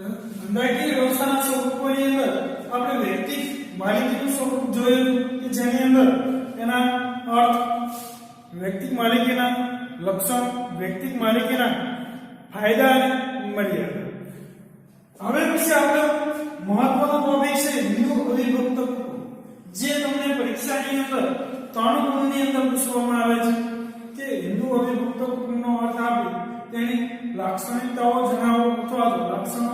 ધંધાકીય વ્યવસ્થાના સ્વરૂપોની અંદર આપણે વ્યક્તિ માલિકીનું સ્વરૂપ જોયું કે જેની અંદર એના અર્થ, વ્યક્તિક માલિકીના લક્ષણ, વ્યક્તિક માલિકીના ફાયદા અને મર્યાદા. હવે પછી આપણે મહત્વનો ટોપિક છે હિન્દુ અવિભક્ત કુટુંબ, જે તમને પરીક્ષાની અંદર 3 ગુણની અંદર પૂછવામાં આવે છે કે હિન્દુ અવિભક્ત કુટુંબનો અર્થ આપી તેની લાક્ષણિકતાઓ જણાવો અથવા તો લક્ષણો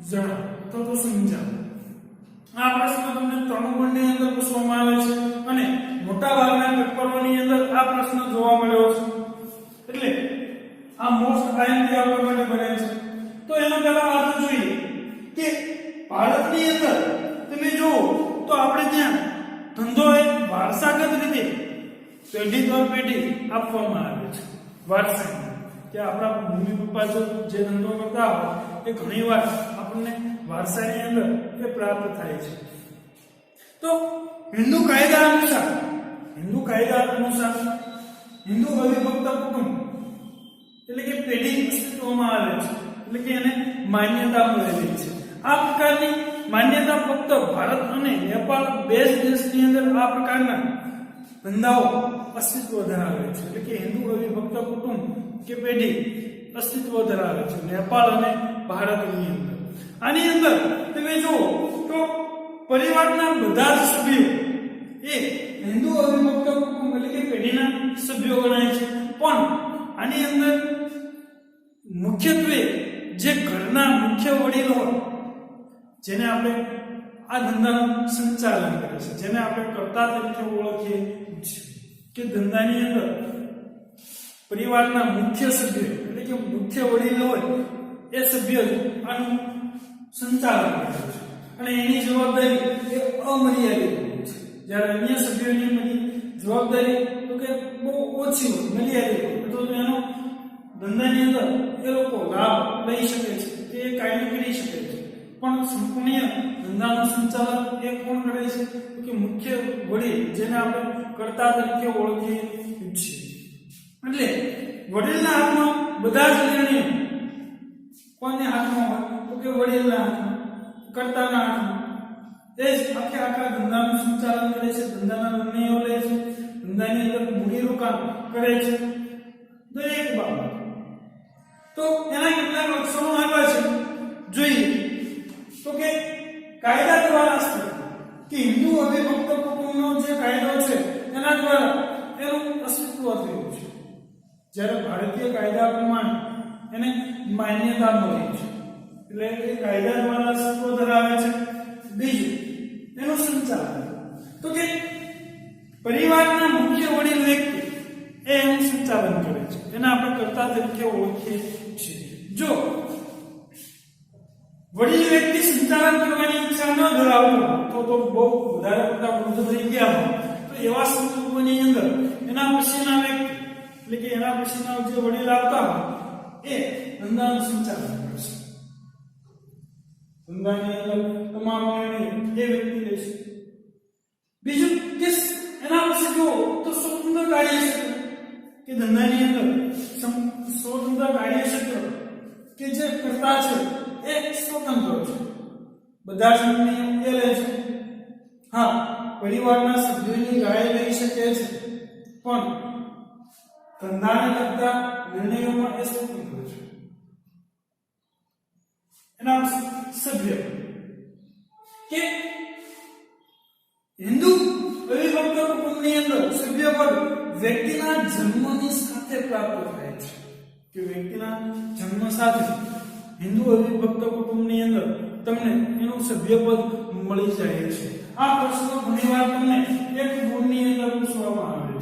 જણાવો અથવા તો સમજાવો. આ પ્રશ્ન તમને 3 ગુણની અંદર પૂછવામાં આવે છે અને મોટા ભાગના પેપરોની અંદર આ પ્રશ્ન જોવા મળ્યો છે. એટલે આ મોસ્ટ આઈએમપી આપવા માટે બને છે. તો એનો પહેલા અર્થ જોઈએ કે ભારતની અંદર તમે જુઓ તો આપણે ત્યાં ધંધો એક વારસાગત રીતે પેઢી દર પેઢી આપવામાં આવે છે. વારસાગત કે આપણા મમ્મી પપ્પા જે ધંધો કરતા હોય એ ઘણીવાર આપણને વારસાની અંદર એ પ્રાપ્ત થાય છે. તો હિન્દુ કાયદા અનુસાર હિન્દુ અવિભક્ત કુટુંબ એટલે કે પેઢી અસ્તિત્વમાં આવે છે, એટલે કે એને માન્યતા મળેલી છે. આ પ્રકારની માન્યતા ફક્ત ભારત અને નેપાળ બે દેશની અંદર આ પ્રકારના ધંધાઓ અસ્તિત્વ ધરાવે છે. એટલે કે હિન્દુ અવિભક્ત કુટુંબ કે પેઢી અસ્તિત્વ ધરાવે છે નેપાળ અને ભારતની અંદર. આની અંદર તમે જુઓ તો પરિવારના બધા જ સભ્યો એ હિન્દુ અવિભક્ત કુટુંબ એટલે કે પેઢીના સભ્યો ગણાય છે. પણ આની અંદર મુખ્યત્વે જે ઘરના મુખ્ય વડીલો હોય, જેને આપણે આ ધંધાનું સંચાલન કરે છે, જેને આપણે કર્તા તરીકે ઓળખીએ છીએ, કે ધંધાની અંદર પરિવારના મુખ્ય સભ્ય એટલે કે મુખ્ય વડીલ હોય એ સભ્ય આનું સંચાલન કરે છે અને એની જવાબદારી એ અમર્યાદિત હોય છે. જ્યારે અન્ય સભ્યોની જવાબદારી તો કે બહુ ઓછી હોય, મર્યાદિત હોય, તો એનો ધંધાની અંદર એ લોકો લાભ લઈ શકે છે, તે કાયદો કરી શકે છે. પણ સંપૂર્ણ ધંધાનું સંચાલન એ કોણ કરે છે? કે મુખ્ય વડીલ, જેને આપણે કર્તા તરીકે ઓળખીએ છીએ. એટલે વડીલના હાથમાં બધા જ નિર્ણયો કોના હાથમાં હોય? તો કે વડીલના હાથમાં, કર્તાના હાથમાં. એ જ આખા ધંધાનું સંચાલન કરે છે, ધંધાના નિર્ણયો લે છે, ધંધાની અંદર મૂડીરોકાણ કરે છે, દરેક બાબત. તો એના કેટલાક લક્ષણો આવ્યા છે જોઈએ તો કે કાયદા દ્વારા કે હિન્દુ અવિભક્ત કુટુંબનો જે કાયદો છે એના દ્વારા એનું અસ્તિત્વ થયું છે. જ્યારે ભારતીય કાયદા પ્રમાણે એને માન્યતા મળી છે, એટલે એ કાયદા દ્વારા અસ્તિત્વ ધરાવે છે. બીજું એનું સંચાલન, તો કે પરિવારના મુખ્ય વડીલ વ્યક્તિ એ એનું સંચાલન કરે છે, એને આપણે કર્તા તરીકે ઓળખીએ છીએ. જો વડીલ વ્યક્તિ સંચાલન કરવાની ઈચ્છા ન ધરાવતો તો બહુ વધારે પડતા વૃદ્ધ થઈ ગયા હોય તો એવા સંજોગોની અંદર એના પછીના વ્યક્તિ એટલે કે એના પછીના જે વડીલ આવતા હોય એ ધંધાનું સંચાલન કરશે. ધંધાની અંદર તમામ નિર્ણય એ વ્યક્તિ લેશે. બીજું કે એના પછી જો તો સ્વતંત્ર કાર્યક્ષેત્ર કે ધંધાની અંદર સ્વતંત્ર કાર્યક્ષેત્ર કે જે કરતા છે એ સ્વતંત્ર છે, બધા જ નિર્ણયો એ લે છે. હા, પરિવારના સભ્યોની રાય લઈ શકે છે, પણ ધંધાને લગતા નિર્ણયોમાં એ સ્વતંત્ર છે. એના સભ્ય કે હિન્દુ અવિભક્ત કુટુંબની અંદર સભ્યપદ વ્યક્તિના જન્મની સાથે પ્રાપ્ત થાય છે, કે વ્યક્તિના જન્મ સાથે હિન્દુ અવિભક્ત કુટુંબની અંદર તમને એનું સભ્યપદ મળી જાય છે. આ પ્રશ્ન ઘણીવાર તમને એક ગુણની અંદર પૂછવામાં આવે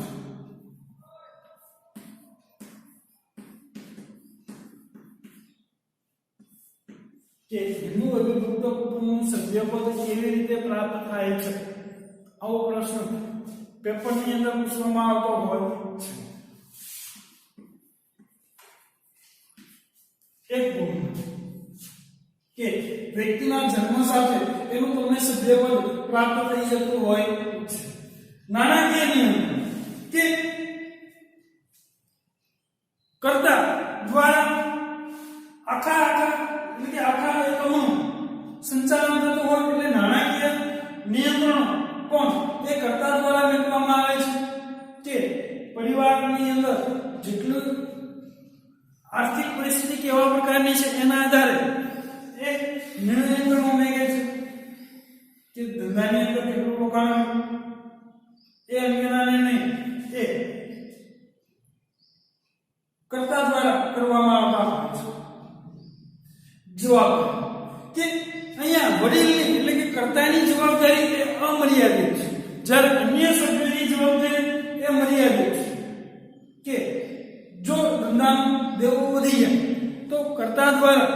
છે કે હિન્દુ અવિભક્ત કુટુંબનું સભ્યપદ કેવી રીતે પ્રાપ્ત થાય છે. આવો પ્રશ્ન પેપરની અંદર પૂછવામાં આવતો હોય છે. એક ગુણ કે વ્યક્તિના જન્મ સાથે એનું તમને સભ્યપદ પ્રાપ્ત થઈ જતું હોય છે. નાણાકીય નિયમ કે કર્તા દ્વારા આખા એટલે કે આખા એકમનું સંચાલન થતું હોય એટલે નાણાકીય નિયંત્રણ કોણ એ કર્તા દ્વારા મેળવવામાં આવે છે કે પરિવારની અંદર જેટલું આર્થિક પરિસ્થિતિ કેવા પ્રકારની છે એના આધારે એ નિર્ણય કરવામાં આવે છે કે ધંધાની અંદર કેટલું રોકાણ એ અંગેના નિર્ણય એ કર્તા દ્વારા કરવામાં આવતા હોય છે જવાબદારી કે અહીંયા વડીલની એટલે કે કર્તાની જવાબદારી એ અમર્યાદિત છે જ્યારે અન્ય સભ્યોની જવાબદારી એ મર્યાદિત છે કે જો ધંધાનું દેવું વધી જાય તો કર્તા દ્વારા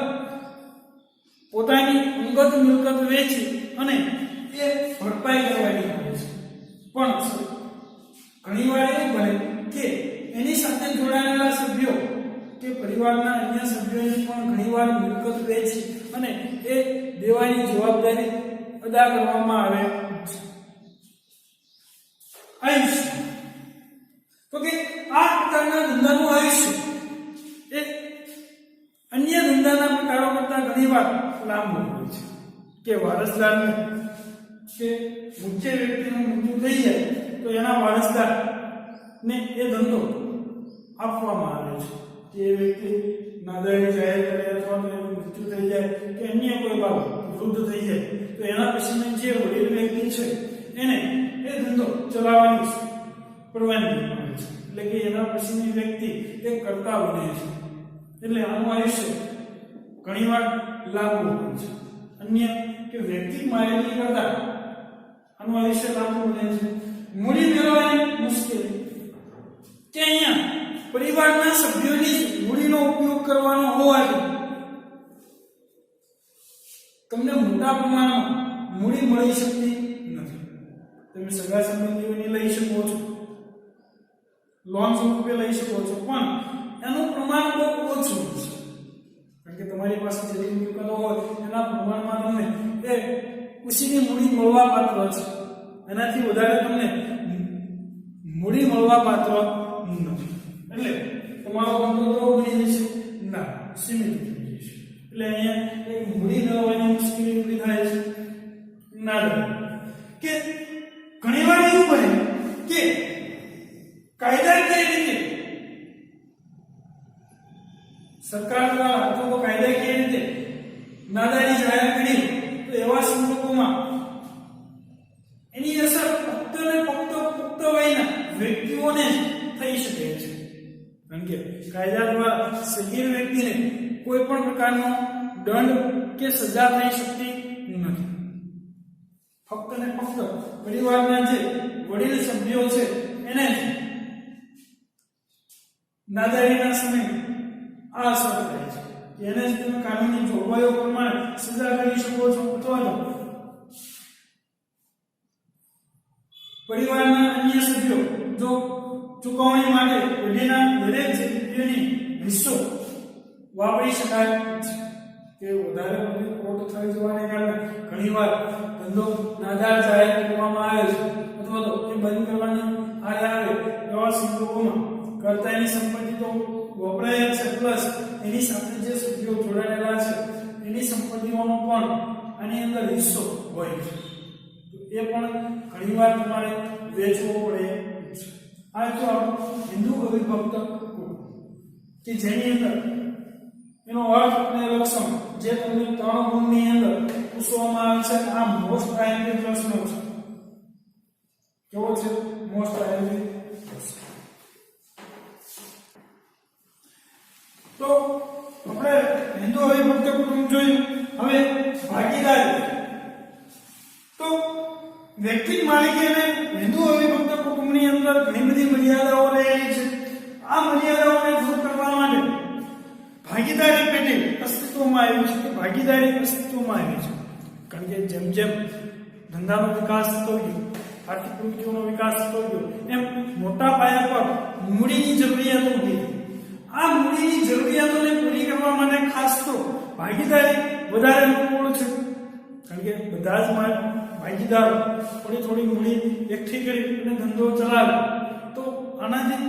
પોતાની અંગત મિલકત વેચી અને એ ભરપાઈ કરવાની આવે છે પણ ઘણીવાર એવું બને કે એની સાથે જોડાયેલા સભ્યો કે પરિવારના અન્ય સભ્યોની પણ ઘણીવાર મિલકત વેચી અને એ દેવાની જવાબદારી અદા કરવામાં આવે છે આયુષ્ય તો કે આ પ્રકારના ધંધાનું આયુષ્ય એ અન્ય ધંધાના પ્રકારો કરતાં ઘણીવાર લાંબુ હોય છે કે વારસદારને કે મુખ્ય વ્યક્તિનું મૃત્યુ થઈ જાય તો એના વારસદાર ને એ ધંધો આપવામાં આવે છે કે એ વ્યક્તિ નાદારી જાહેર કરે અથવા તો એનું મૃત્યુ થઈ જાય કે અન્ય કોઈ બાબત વૃદ્ધ થઈ જાય તો એના પછીની જે વડીલ વ્યક્તિ છે એને એ ધંધો ચલાવવાની પરવાનગી મળે છે એટલે કે એના પછીની વ્યક્તિ એ કર્તા બને છે એટલે આનું આયુષ્ય ઘણીવાર લાંબુ હોય છે અન્ય કે વ્યક્તિ મારેલી કરતા આનું આયુષ્ય લાંબુ બને છે મૂડી મેળવવાની મુશ્કેલી કે અહીંયા પરિવારના સભ્યોની મૂડીનો ઉપયોગ કરવાનો હોવાથી તમને મોટા પ્રમાણમાં મૂડી મળી શકતી નથી તમે સગા સંબંધીઓની લઈ શકો છો લોન સ્વરૂપે લઈ શકો છો પણ એનું પ્રમાણ બહુ ઓછું છે કારણ કે તમારી પાસે જેટલી મિલકતો હોય એના પ્રમાણમાં તમને એ ખુશીની મૂડી મળવા પાત્ર છે એનાથી વધારે તમને મૂડી મળવા પાત્ર નથી એટલે તમારો ધંધો તો બની જશે ના સીમિત થઈ જશે એટલે અહીંયા એક મૂડી મેળવવાની મુશ્કેલી ઊભી થાય છે ના કે ઘણીવાર એવું બને કે કાયદાકીય રીતે સરકાર દ્વારા અથવા કાયદાકીય રીતે નાદારી જાહેર કરી તો એવા સંજોગોમાં એની અસર ફક્ત ને ફક્ત પુખ્ત વયના વ્યક્તિઓને થઈ શકે છે કારણ કે કાયદા દ્વારા સગીર વ્યક્તિને કોઈ પણ પ્રકારનો દંડ કે સજા થઈ શકતી નથી ફક્ત ને ફક્ત પરિવારના જે વડીલ સભ્યો છે એને નાદારીના સમયે આ અસર થાય છે એને જ તમે કાનૂની જોગવાઈઓ પ્રમાણે સજા કરી શકો છો અથવા તો પરિવારના અન્ય સભ્યો જો ચૂકવણી માટે પેઢીના દરેક સભ્યોની હિસ્સો વાપરી શકાય છે કે વધારે પડતી ખોટ થઈ જવાને કારણે ઘણીવાર ધંધો નાદાર જાહેર કરવામાં આવે છે અથવા તો એ બંધ કરવાની આવે એવા સંજોગોમાં કર્તાની સંપત્તિ તો વપરાય છે પ્લસ એની સાથે જે સભ્યો જોડાયેલા છે એની સંપત્તિઓનો પણ આની અંદર હિસ્સો હોય છે એ પણ ઘણીવાર તમારે વેચવો પડે છે આ તો આપણું હિન્દુ અવિભક્ત કુટુંબ કે જેની અંદર એનો અર્થ અને લક્ષણ જે તમને 3 ગુણની અંદર પૂછવામાં આવે છે આ મોસ્ટ આઈએમપી પ્રશ્ન છે કેવો છે મોસ્ટ આઈએમપી પ્રશ્ન તો આપણે હિન્દુ અવિભક્ત કુટુંબ જોયું હવે ભાગીદારી તો વ્યક્તિ માલિકી અને હિન્દુ અવિભક્ત કુટુંબની અંદર ઘણી બધી મર્યાદાઓ રહેલી છે આ મર્યાદાઓને દૂર કરવા માટે ભાગીદારી પેટે અસ્તિત્વમાં આવી છે કે ભાગીદારી અસ્તિત્વમાં આવી છે કારણ કે જેમ જેમ ધંધાનો વિકાસ થતો ગયો આર્થિક પ્રવૃત્તિઓનો વિકાસ થતો ગયો એમ મોટા પાયા પર મૂડીની જરૂરિયાતો ઊભી થઈ આ મૂડીની જરૂરિયાતોને પૂરી કરવા માટે ખાસ તો ભાગીદારી વધારે અનુકૂળ છે કારણ કે બધા જ ભાગીદારો થોડી મૂડી એકઠી કરી અને ધંધો ચલાવે તો આનાથી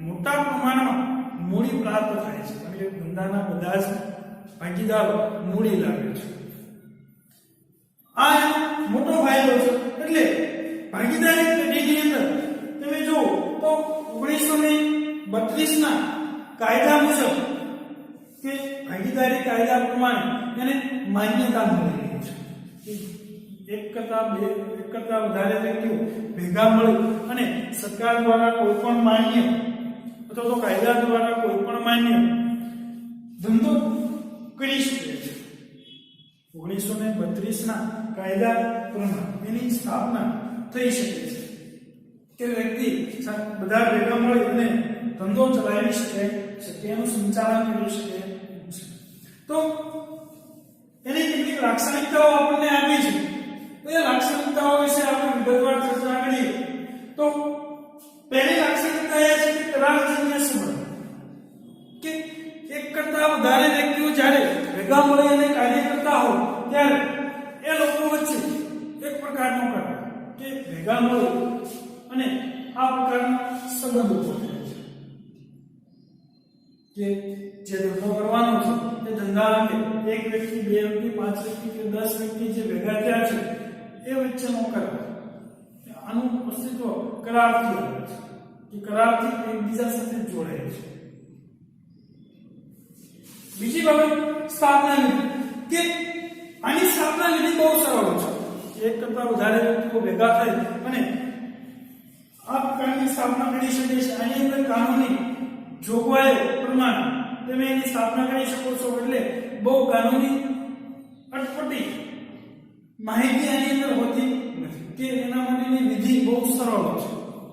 મોટા પ્રમાણમાં મૂડી પ્રાપ્ત થાય છે કારણ કે ધંધાના બધા જ ભાગીદાર મૂડી લાવે છે. આ મોટો ફાયદો છે. એટલે ભાગીદારી પેઢીની અંદર તમે જો તો 1932 ના કાયદા મુજબ કે ભાગીદારી કાયદા પ્રમાણે એને માન્યતા મળી છે. એક કરતા વધારે વ્યક્તિઓ ભેગા મળી અને સરકાર દ્વારા કોઈ પણ માન્ય અથવા તો કાયદા દ્વારા કોઈ પણ માન્ય ધંધો કરી શકે છે. 1932 ના કાયદા પ્રમાણે એની સ્થાપના થઈ શકે છે કે વ્યક્તિ બધા ભેગા મળી અને ધંધો ચલાવી શકે છે, એનું સંચાલન કરી શકે છે. તો એની કેટલીક લાક્ષણિકતાઓ આપણને આપી છે. એ લાક્ષણિકતાઓ વિશે આપણે વિગતવાર ચર્ચા કરીએ તો પહેલી લાક્ષણિકતા એ છે કે કરારજન્ય સંબંધ, કે એક કરતા વધારે વ્યક્તિઓ જ્યારે ભેગા મળી અને કાર્ય કરતા હોય ત્યારે એ લોકો વચ્ચે એક પ્રકારનો કરાર કે ભેગા મળી અને આ પ્રકારના સંબંધો થાય છે કે જે ધંધો કરવાનો છે તે ધંધા અંગે એક વ્યક્તિ, બે વ્યક્તિ, 5 વ્યક્તિ કે 10 વ્યક્તિ જે ભેગા થયા છે એ વચ્ચેનો કરાર. આનું અસ્તિત્વ કરારથી આવે છે કે કરારથી એકબીજા સાથે જોડાય છે. બીજી બાબત સ્થાપના વિધિ, કે આની સ્થાપના વિધિ બહુ સરળ છે. એક કરતા વધારે વ્યક્તિઓ ભેગા થાય અને આ પ્રકારની સ્થાપના કરી શકે છે. આની અંદર કાનૂની જોગવાઈ પ્રમાણે તમે એની સ્થાપના કરી શકો છો. એટલે બહુ કાનૂની અટપટી માહિતી આની અંદર હોતી નથી કે એના માટેની વિધિ બહુ સરળ છે.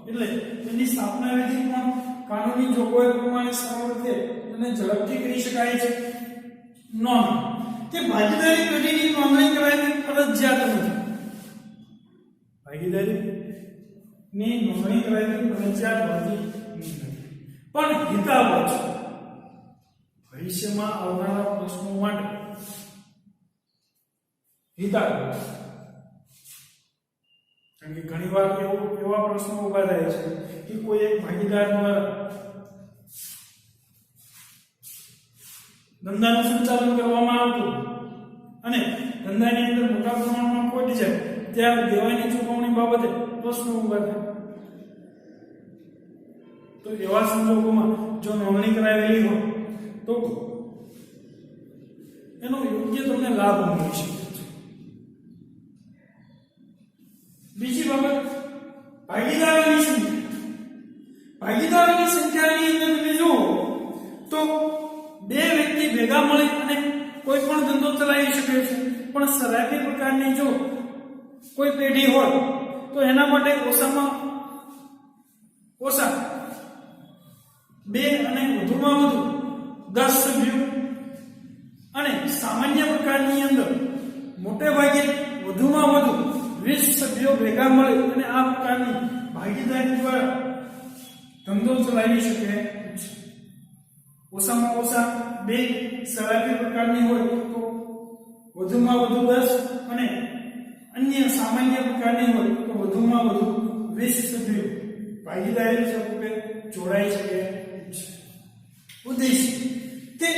એટલે એની સ્થાપના વિધિ પણ કાનૂની જોગવાઈ પ્રમાણે સરળ રીતે અને ઝડપથી કરી શકાય છે. નોંધ કે ભાગીદારી પેઢીની નોંધણી કરાવવી ફરજિયાત નથી. ભાગીદારીની નોંધણી કરાવવી ફરજિયાત હોતી નથી, પણ હિતાવહ છે. ભવિષ્યમાં આવનારા પ્રશ્નો માટે હિતાવહ છે. કારણ કે ઘણી વાર એવા પ્રશ્નો ઉભા થાય છે કે કોઈ એક ભાગીદાર દ્વારા ધંધાનું સંચાલન કરવામાં આવતું અને ધંધાની અંદર મોટા પ્રમાણમાં ખોટ જાય ત્યારે દેવાની ચૂકવણી બાબતે પ્રશ્નો ઉભા થાય. તો એવા સંજોગોમાં જો નોંધણી કરાવેલી હોય તો એનો યોગ્ય તમને લાભ મળી શકે છે. બીજી બાબત ભાગીદારોની સંખ્યા. ભાગીદારોની સંખ્યાની અંદર તમે જુઓ તો બે વ્યક્તિ ભેગા મળી અને કોઈ પણ ધંધો ચલાવી શકે છે. પણ સરાફી પ્રકારની જો કોઈ પેઢી હોય તો એના માટે ઓછામાં ઓછા 2 અને વધુમાં વધુ 10 સભ્યો અને સામાન્ય પ્રકારની અંદર મોટે ભાગે વધુમાં વધુ 20 સભ્યો ભેગા મળી અને આ પ્રકારની ભાગીદારી દ્વારા ધંધો ચલાવી શકે છે. ઓછામાં ઓછા 2 સરાફી પ્રકારની હોય તો વધુમાં વધુ 10 અને અન્ય સામાન્ય પ્રકારની હોય તો વધુમાં વધુ 20 સભ્યો ભાગીદારી સ્વરૂપે જોડાઈ શકે છે. ઉદ્દેશ્ય કે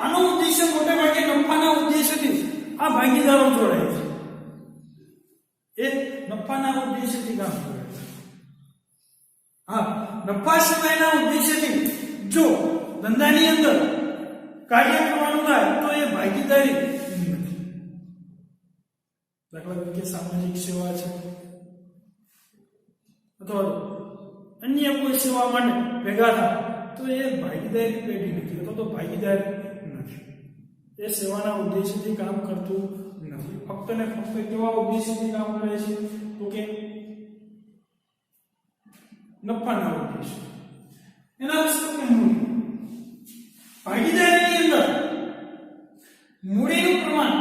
આનો ઉદ્દેશ્ય મોટે ભાગે નફાના ઉદ્દેશ્યથી આ ભાગીદારો જોડાય છે. એ નફાના ઉદ્દેશ્યથી કામ કરે છે. હા, નફા સિવાયના ઉદ્દેશ્યથી જો ધંધાની અંદર કાર્ય કરવાનું થાય તો એ ભાગીદારી નથી. દાખલા તરીકે સામાજિક સેવા છે અથવા અન્ય કોઈ સેવા માટે ભેગા થાય તો એ ભાગીદારી પેઢી નથી અથવા તો ભાગીદારી નથી. એ સેવાના ઉદ્દેશ્યથી કામ કરતું નથી. ફક્ત ને ફક્ત કેવા ઉદ્દેશ્યથી કામ કરે છે તો કે નફાના ઉદ્દેશ્ય. એના વિશે મૂડી. ભાગીદારીની અંદર મૂડીનું પ્રમાણ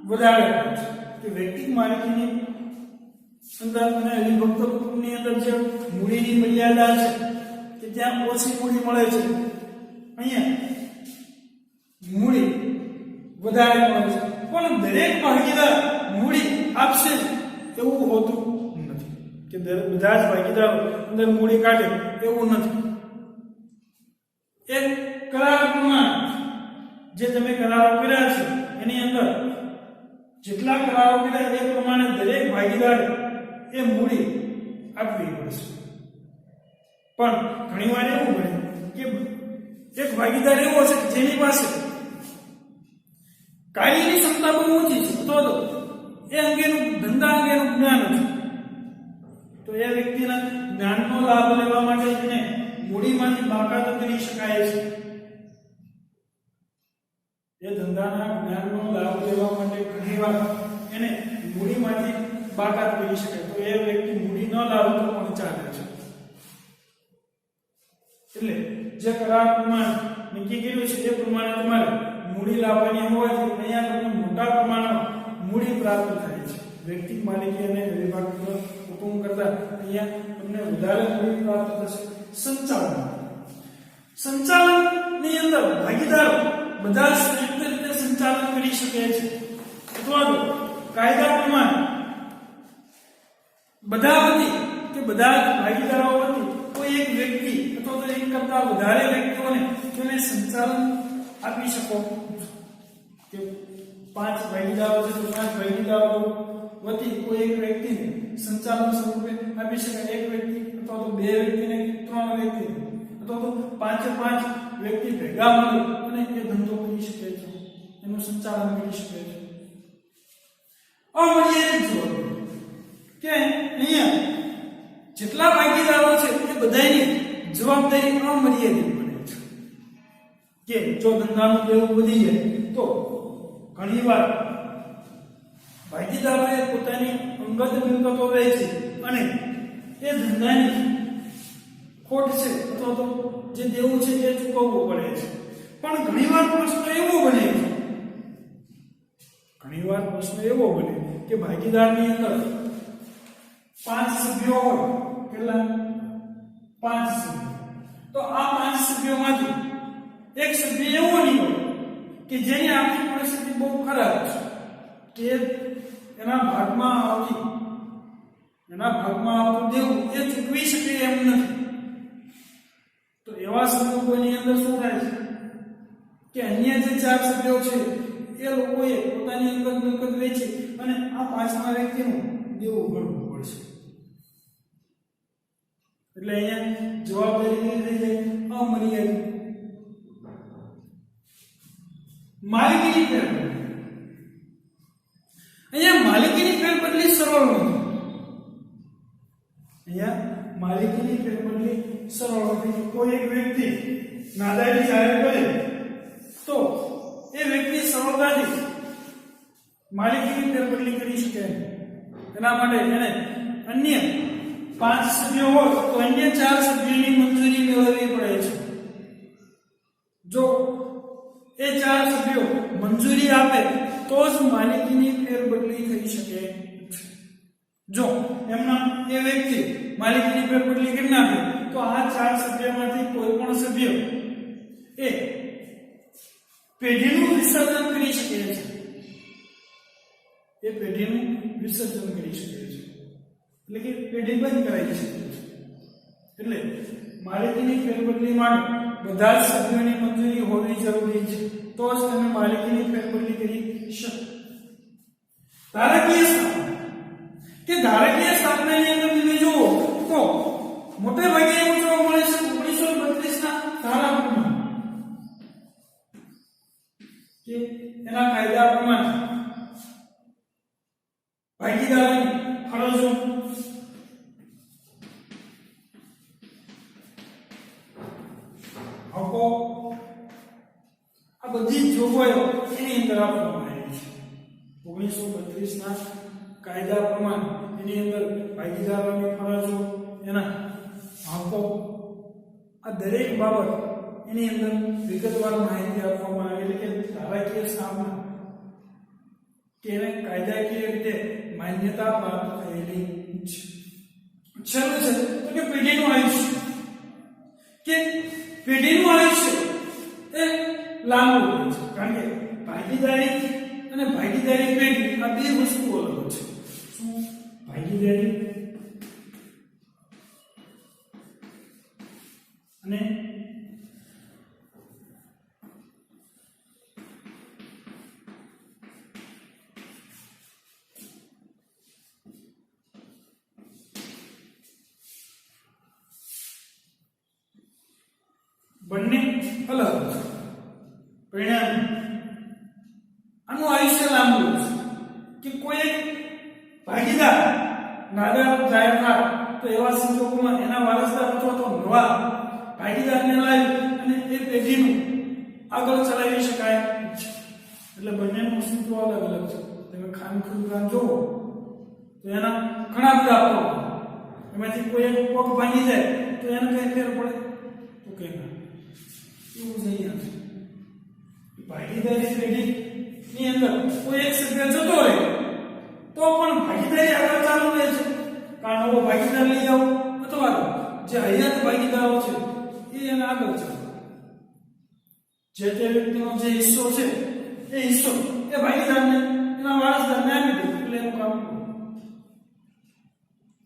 વધારે હોય છે કે વ્યક્તિગત માલિકીની અંદર અને અવિભક્ત કુટુંબની અંદર જે મૂડીની મર્યાદા છે કે ત્યાં ઓછી મૂડી મળે છે, અહીંયા મૂડી વધારે મળે છે. પણ દરેક ભાગીદાર મૂડી આપશે એવું હોતું નથી કે બધા જ ભાગીદારો અંદર મૂડી કાઢે એવું નથી. એક કરાર પ્રમાણે જે તમે કરારો કર્યા છે એની અંદર જેટલા કરારો કર્યા એ પ્રમાણે દરેક ભાગીદાર એ મૂડી આપવી પડશે. પણ ઘણીવાર એવું બને કે એક ભાગીદાર એવો છે જેની પાસે કાર્યની ક્ષમતા બહુ ઓછી છે તો એ અંગેનું ધંધા અંગેનું જ્ઞાન નથી, તો એ વ્યક્તિના જ્ઞાનનો લાભ લેવા માટે એને મૂડીમાંથી બાકાત કરી શકાય છે. એ ધંધાના જ્ઞાનનો લાભ લેવા માટે ઘણીવાર એને મૂડીમાંથી બાકાત કરી શકાય, તો એ વ્યક્તિ મૂડી ન લાવતો પણ ચાલે છે. એટલે જે કરાર પ્રમાણે નક્કી કર્યું છે એ પ્રમાણે તમારે મૂડી લાવવાની હોવાથી અહીંયા તમને મોટા પ્રમાણમાં મૂડી પ્રાપ્ત થાય છે. વ્યક્તિગત માલિકી અને વિભાગ હુકમ કરતા અહીંયા તમને વધારે મૂડી પ્રાપ્ત થશે. સંચાલનની અંદર ભાગીદારો બધા સંયુક્ત રીતે સંચાલન કરી શકે છે અથવા તો કાયદા પ્રમાણે બધા વતી કે બધા ભાગીદારો વતી કોઈ એક વ્યક્તિ અથવા તો એક કરતા વધારે વ્યક્તિઓને તમે સંચાલન આપી શકો કે 5 ભાગીદારો છે તો 5 ભાગીદારો વતી કોઈ એક વ્યક્તિને સંચાલન સ્વરૂપે આપી શકાય. એક વ્યક્તિ અથવા તો 2 વ્યક્તિને 3 વ્યક્તિને અથવા તો 5 વ્યક્તિ ભેગા મળી અને એ ધંધો કરી શકે છે, એનું સંચાલન કરી શકે છે. અમર્યાદિત જવાબદારી કે અહીંયા જેટલા ભાગીદારો છે એ બધાની જવાબદારી અમર્યાદિત બને છે કે જો ધંધાનું દેવું વધી જાય તો ઘણીવાર ભાગીદારોએ પોતાની અંગત મિલકતો વેચી અને એ ધંધાની ખોટ છે અથવા તો જે દેવું છે એ ચૂકવવું પડે છે. પણ ઘણીવાર પ્રશ્ન એવો બને કે ભાગીદારની અંદર 5 સભ્યો હોય, કેટલા 5 સભ્યો, તો આ 5 સભ્યોમાંથી એક સભ્ય એવો નહીં હોય કે જેની આર્થિક પરિસ્થિતિ બહુ ખરાબ છે કે એના ભાગમાં આવતું દેવું એ ચૂકવી શકે એમ નથી. તો એવા સંજોગોની અંદર શું થાય છે કે અન્ય જે 4 સભ્યો છે એ લોકોએ પોતાની અંગત મિલકત વેચી અને આ 5મા વ્યક્તિનું દેવું ભરવું પડશે. એટલે અહીંયા જવાબદારી થઈ જાય અમર્યાદિત. માલિકીની ફેરબદલી, અહીંયા માલિકીની ફેરબદલી સરળ નથી. કોઈ એક વ્યક્તિ નાદારી જાહેર કરે તો એ વ્યક્તિ સરળતાથી માલિકીની ફેરબદલી કરી શકે. એના માટે એને અન્ય 5 સભ્યો હોય તો અન્ય 4 સભ્યોની મંજૂરી મેળવવી પડે છે. જો એ 4 સભ્યો મંજૂરી આપે તો જ માલિકીની ફેરબદલી થઈ શકે છે. જો એમના એ વ્યક્તિ માલિકીની ફેરબદલી કરી નાખે તો આ 4 સભ્યોમાંથી કોઈ પણ સભ્ય એ પેઢીનું વિસર્જન કરી શકે છે. એટલે કે પેઢી બંધ કરાવી શકે છે. એટલે માલિકીની ફેરબદલી માટે બધા જ સભ્યોની મંજૂરી હોવી જરૂરી છે, તો જ તમે માલિકીની ફેરબદલી કરી શકો. ધારકીય સ્થાપનાની અંદર તમે જુઓ તો મોટે ભાગે એવું જોવા મળે છે 1932 ના ધારા પ્રમાણે કે એના કાયદા પ્રમાણે ભાગીદારોની ફરજો, હકો, આ બધી જોગવાઈઓ એની અંદર આપવામાં આવી છે. 1932 ના કાયદા પ્રમાણે એની અંદર ભાગીદારોની ફરજો, એના હકો, આ દરેક બાબત એની અંદર વિગતવાર માહિતી આપવામાં આવી છે. કે ધારાકીય સ્થાપના કે એને કાયદાકીય રીતે માન્યતા પ્રાપ્ત થયેલી છે. છેલ્લું છે તો કે પેઢીનું આયુષ્ય એ લાંબુ હોય છે, કારણ કે ભાગીદારી અને ભાગીદારી પેઢી આ બે વસ્તુઓ અલગ છે. શું ભાગીદારી અને બંને અલગ છે. પરિણામ આનું આયુષ્ય લાંબુ છે કે કોઈ એક ભાગીદાર નાદાર જાહેર થાય તો એવા સંજોગોમાં એના વારસદાર અથવા તો નવા ભાગીદારને લાવી અને એ પેઢીનું આગળ ચલાવી શકાય છે. એટલે બંનેનું અસ્તિત્વ અલગ અલગ છે. તમે ખાનખુદાન જોવો તો એના ઘણા બધા પગ, એમાંથી કોઈ એક પગ ભાંગી જાય તો એને કઈ ફેર પડે તો કે ના. એવું જ અહીંયા છે. ભાગીદારી પેઢીની અંદર કોઈ એક સભ્ય જતો રહે તો પણ ભાગીદારી આગળ ચાલુ રહે છે. કારણ નવો ભાગીદાર લઈ આવો અથવા જે હયાત ભાગીદારો છે એ એને આગળ ચાલે. જે તે વ્યક્તિનો જે હિસ્સો છે એ હિસ્સો એ ભાગીદારને એના વારસદારને આપી દે એટલે એનું કામ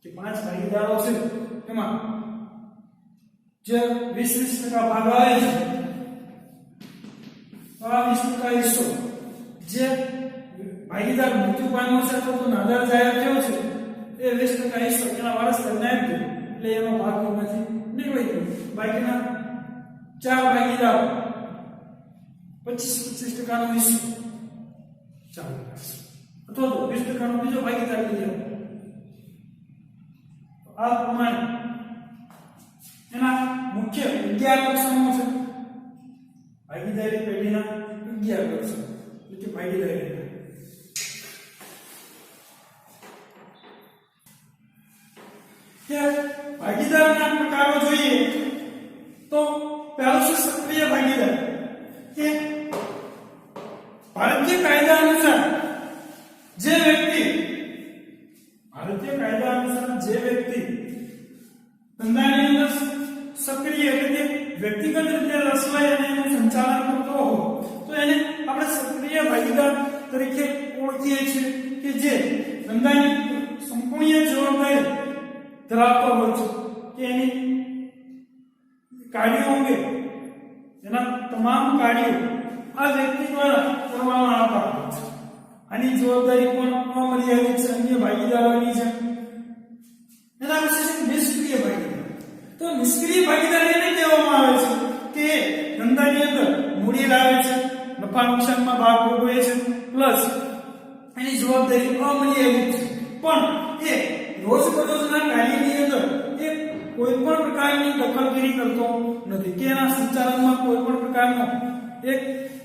કે 5 ભાગીદારો છે એમાં જે 20% ભાગ આવે છે તો આ 20% હિસ્સો જે ભાગીદાર મૃત્યુ પામ્યો છે અથવા તો નાદાર જાહેર થયો છે એ 20% હિસ્સો એના વારસદારને આપી દે એટલે એનો ભાગ એમાંથી નીકળી ગયો. બાકીના 4 ભાગીદારો 25% નો હિસ્સો ચાલુ રાખશે અથવા તો 20% નો બીજો ભાગીદાર લઈ આવો. આ પ્રમાણે એના મુખ્ય 11 લક્ષણો છે. ભાગીદારી પેઢીના 11 લક્ષણો એટલે કે ભાગીદારી કે ભાગીદારના પ્રકારો જોઈએ તો પહેલો છે સક્રિય ભાગીદાર કે ભારતીય કાયદા અનુસાર જે વ્યક્તિ ધંધાની અંદર સક્રિય એટલે વ્યક્તિગત રીતે રસવાઈ અને એનું સંચાલન કરતો હોય તો એને આપણે સક્રિય ભાગીદાર તરીકે ઓળખીએ છીએ કે જે ધંધાની સંપૂર્ણ જવાબદારી ધરાવતો હોય છે કે એની કાર્યો અંગે એના તમામ કાર્યો આ વ્યક્તિ દ્વારા કરવામાં આવતા હોય છે. આની જવાબદારી પણ અમર્યાદિત છે, અન્ય ભાગીદારોની છે. એના વિશે નિષ્ક્રિય ભાગીદાર. તો નિષ્ક્રિય ભાગીદાર એને કહેવામાં આવે છે કે ધંધાની અંદર મૂડી લાવે છે, નફા નુકસાનમાં ભાગ ભોગવે છે, પ્લસ એની જવાબદારી અમર્યાદિત છે, પણ એ રોજબરોજના કાર્યની અંદર એ કોઈ પણ પ્રકારની દખલગીરી કરતો નથી કે એના સંચાલનમાં કોઈ પણ પ્રકારનો એક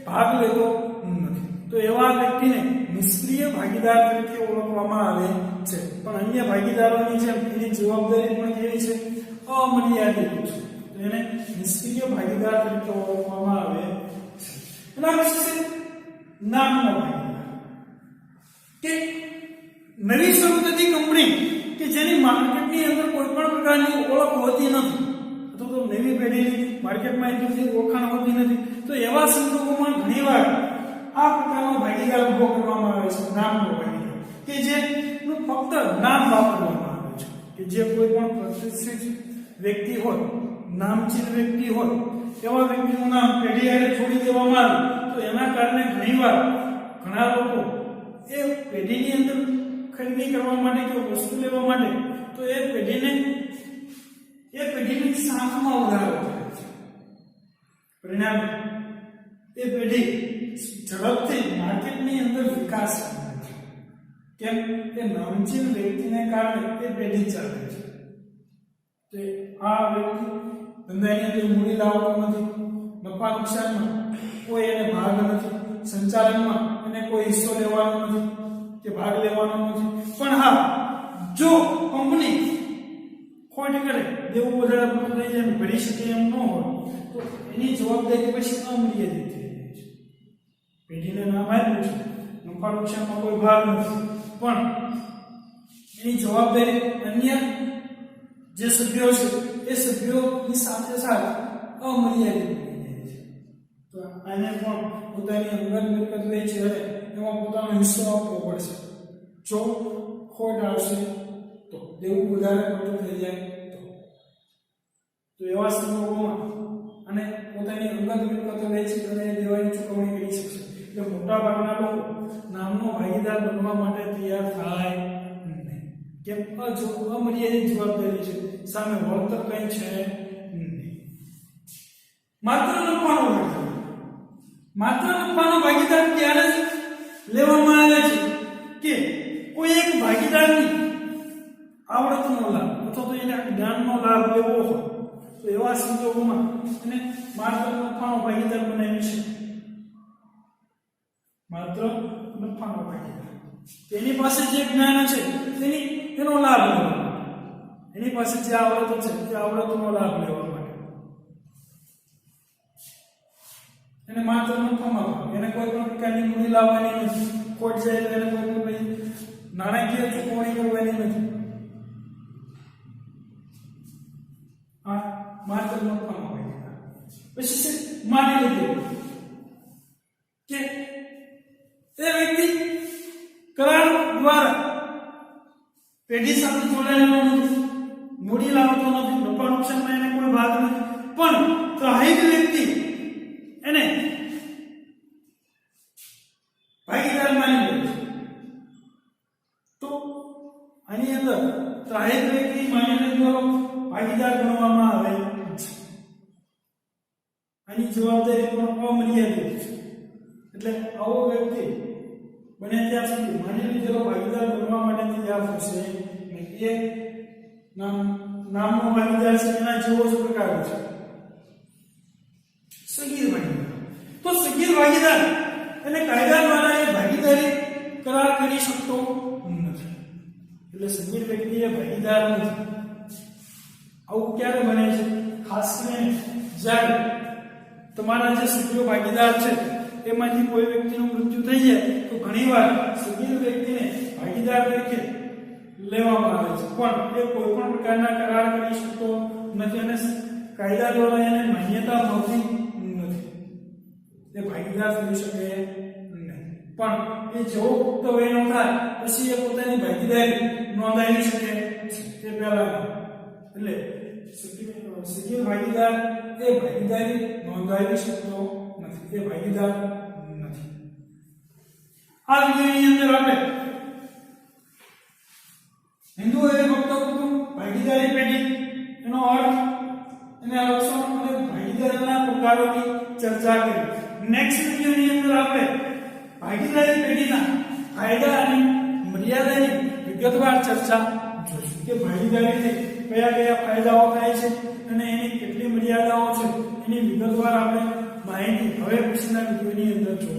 ભાગ લેતો નથી. તો એવા વ્યક્તિને નિષ્ક્રિય ભાગીદાર તરીકે ઓળખવામાં આવે છે. પણ અન્ય ભાગીદારોની જેમ એની જવાબદારી પણ કેવી છે? અમર્યાદિત છે. તો એને નિષ્ક્રિય ભાગીદાર તરીકે ઓળખવામાં આવે છે. એના પછી નામનો ભાગીદાર કે નવી શરૂ થતી કંપની કે જેની માર્કેટની અંદર કોઈ પણ પ્રકારની ઓળખ હોતી નથી અથવા તો નવી પેઢીની માર્કેટમાં એટલી ઓળખાણ હોતી નથી, તો એવા સંજોગોમાં ઘણીવાર આ પ્રકારનો ભાગીદાર ઉભો કરવામાં આવે છે, નામનો ભાગીદાર, કે જેનું ફક્ત નામ વાપરવામાં આવે છે. કે જે કોઈ પણ પ્રતિષ્ઠિત વ્યક્તિ હોય, નામચીન વ્યક્તિ હોય, એવા વ્યક્તિનું નામ પેઢી હારે છોડી દેવામાં આવે તો એના કારણે ઘણીવાર ઘણા લોકો એ પેઢીની અંદર ખરીદી કરવા માટે કે વસ્તુ લેવા માટે તો એ પેઢીની શાખમાં વધારો થાય છે. પરિણામ એ પેઢી ઝડપથી માર્કેટની અંદર વિકાસ કરે છે. કેમ કે નામચીન વ્યક્તિને કારણે એ પેઢી ચાલે છે. તો આ વ્યક્તિ ધંધાની અંદર મૂડી લાવતો નથી, નફા નુકસાનમાં કોઈ એને ભાગ નથી, સંચાલનમાં એને કોઈ હિસ્સો લેવાનો નથી કે ભાગ લેવાનો નથી. પણ હા, જો કંપની ખોટ કરે, દેવું વધારે લઈ જાય, ભરી શકે એમ ન હોય તો એની જવાબદારી પછી અમર્યાદિત થઈ જાય છે. પેઢીને નામ આપ્યું છે, નફા નુકસાનમાં કોઈ ભાગ નથી, પણ એની જવાબદારી અન્ય જે સભ્યો છે એ સભ્યોની સાથે સાથે અમર્યાદિત થઈ જાય છે. તો આને પણ પોતાની અંગત મિલકત વેચી અને એમાં પોતાનો હિસ્સો આપવો પડશે. જો ખોટ આવશે તો દેવું વધારે પડતું થઈ જાય તો એવા સંજોગોમાં અને પોતાની અંગત મિલકતો વેચી અને દેવાની ચૂકવણી કરી શકશે. એટલે મોટા ભાગના લોકો નામનો ભાગીદાર બનવા માટે તૈયાર થાય નહીં. કેમ? જો અમર્યાદિત જવાબદારી છે, સામે વળતર કંઈ છે નહીં. માત્ર નફાનો ભાગીદાર. માત્ર નફાનો ભાગીદાર ત્યારે જ લેવામાં આવે છે કે કોઈ એક ભાગીદારની આવડતનો લાભ અથવા તો એના જ્ઞાનનો લાભ લેવો હોય તો એવા સંજોગોમાં એને માત્ર નફાનો ભાગીદાર બનાવી છે. માત્ર નફાનો ભાગીદાર તેની પાસે જે જ્ઞાન છે એનો લાભ લેવા માટે, એની પાસે જે આવડત છે તે આવડતનો લાભ લેવા માટે એને માત્ર નફામાં એને કોઈ પણ પ્રકારની મૂડી લાવવાની નથી, ખોટ જાય તો એને કોઈ પણ નાણાકીય ચૂકવણી કરવાની નથી. આ માત્ર નફામાં ભાગીદાર. પછી માની લીધું કે એ વ્યક્તિ કરાર દ્વારા પેઢી સાથે જોડાયેલો નથી, મૂડી લાવતો નથી, નફા નુકસાનમાં એને કોઈ ભાગ નથી, પણ ત્રાહિક વ્યક્તિ એને ભાગીદાર માની લે છે તો આની અંદર ત્રાહિક વ્યક્તિ માની લીધો ભાગીદાર ગણવામાં આવે છે. આની જવાબદારી પણ અમર્યાદિત છે. એટલે આવો વ્યક્તિ બને ત્યાં સુધી માની લીધેલો ભાગીદાર બનવા માટે તૈયાર થશે એ નામનો ભાગીદાર છે એના જેવો જ પ્રકાર છે સગીર ભાગીદાર. તો સગીર ભાગીદાર અને કાયદા દ્વારા એ ભાગીદારી કરાર કરી શકતો નથી. એટલે સગીર વ્યક્તિ એ ભાગીદાર નથી. આવું ક્યારે બને છે? ખાસ કરીને જ્યારે તમારા જે સભ્યો ભાગીદાર છે એમાંથી કોઈ વ્યક્તિનું મૃત્યુ થઈ જાય તો ઘણીવાર સગીર વ્યક્તિને ભાગીદાર તરીકે લેવામાં આવે છે, પણ એ કોઈ પણ પ્રકારના કરાર કરી શકતો નથી અને કાયદા દ્વારા એને માન્યતા મળતી નથી. એ ભાગીદાર થઈ શકે નહીં. પણ એ જેવો પુખ્ત વયનો થાય પછી એ પોતાની ભાગીદારી નોંધાવી શકે તે પહેલા. એટલે સગીર ભાગીદાર એ ભાગીદારી નોંધાવી શકતો નથી, એ ભાગીદાર નથી. આ વિડિયોની અંદર આપણે હિન્દુ એ ભક્ત કુટુંબ, ભાગીદારી પેઢી, એનો અર્થ, એના લક્ષણો અને ભાગીદારીના પ્રકારોની ચર્ચા કરી. નેક્સ્ટ વિડિયોની અંદર આપણે ભાગીદારી પેઢીના ફાયદા અને મર્યાદાની વિગતવાર ચર્ચા જોઈશું કે ભાગીદારીથી કયા કયા ફાયદાઓ થાય છે અને એની કેટલી મર્યાદાઓ છે એની વિગતવાર આપણે માહિતી હવે પછીના વિડિયોની અંદર જોઈશું.